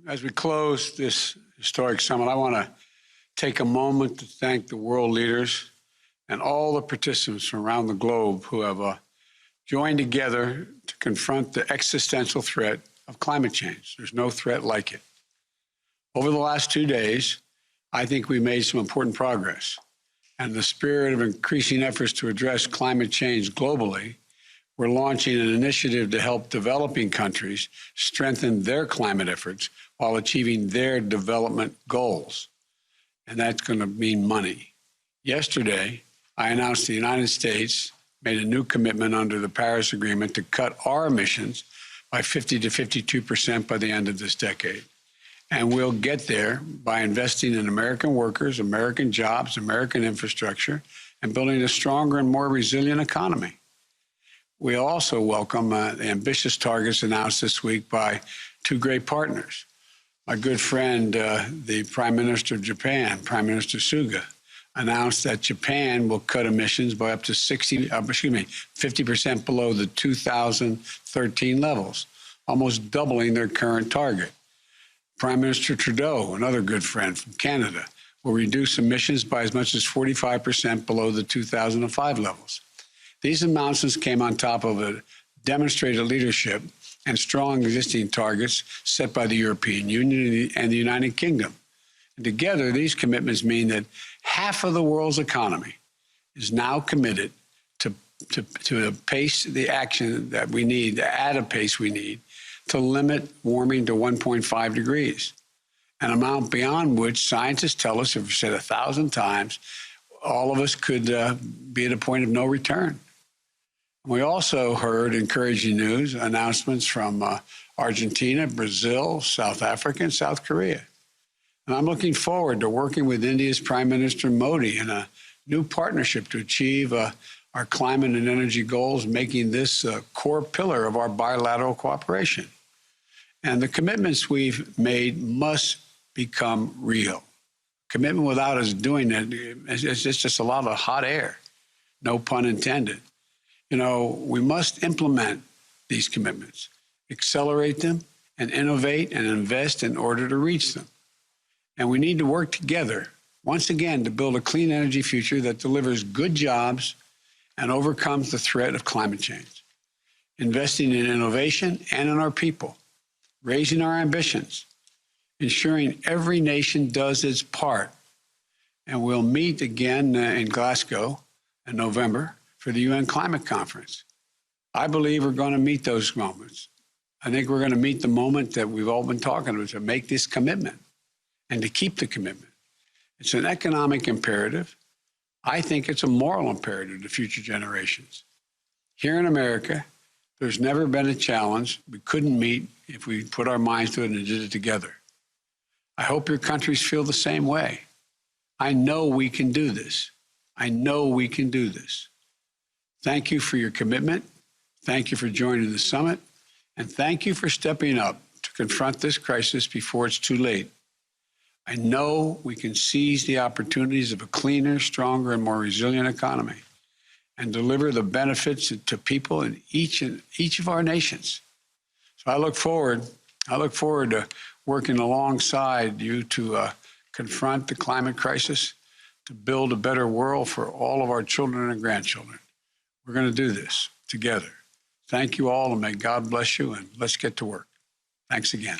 As we close this historic summit, I want to take a moment to thank the world leaders and all the participants from around the globe who have joined together to confront the existential threat of climate change. There's no threat like it. Over the last 2 days, I think we made some important progress. And in the spirit of increasing efforts to address climate change globally, we're launching an initiative to help developing countries strengthen their climate efforts while achieving their development goals. And that's going to mean money. Yesterday, I announced the United States made a new commitment under the Paris Agreement to cut our emissions by 50 to 52% by the end of this decade. And we'll get there by investing in American workers, American jobs, American infrastructure, and building a stronger and more resilient economy. We also welcome the ambitious targets announced this week by two great partners. My good friend, the Prime Minister of Japan, Prime Minister Suga, announced that Japan will cut emissions by up to 50% below the 2013 levels, almost doubling their current target. Prime Minister Trudeau, another good friend from Canada, will reduce emissions by as much as 45% below the 2005 levels. These announcements came on top of a demonstrated leadership and strong existing targets set by the European Union and the United Kingdom. And together, these commitments mean that half of the world's economy is now committed to pace the action that we need, at a pace we need, to limit warming to 1.5 degrees, an amount beyond which scientists tell us, have said 1,000 times, all of us could be at a point of no return. We also heard encouraging news, announcements from Argentina, Brazil, South Africa, and South Korea. And I'm looking forward to working with India's Prime Minister Modi in a new partnership to achieve our climate and energy goals, making this a core pillar of our bilateral cooperation. And the commitments we've made must become real. Commitment without us doing it, it's just a lot of hot air, no pun intended. You know, we must implement these commitments, accelerate them, and innovate and invest in order to reach them. And we need to work together, once again, to build a clean energy future that delivers good jobs and overcomes the threat of climate change. Investing in innovation and in our people, raising our ambitions, ensuring every nation does its part. And we'll meet again in Glasgow in November for the UN Climate Conference. I believe we're going to meet those moments. I think we're going to meet the moment that we've all been talking about, to make this commitment and to keep the commitment. It's an economic imperative. I think it's a moral imperative to future generations. Here in America, there's never been a challenge we couldn't meet if we put our minds to it and did it together. I hope your countries feel the same way. I know we can do this. I know we can do this. Thank you for your commitment. Thank you for joining the summit. And thank you for stepping up to confront this crisis before it's too late. I know we can seize the opportunities of a cleaner, stronger, and more resilient economy and deliver the benefits to people in each of our nations. So I look forward to working alongside you to confront the climate crisis, to build a better world for all of our children and grandchildren. We're going to do this together. Thank you all, and may God bless you, and let's get to work. Thanks again.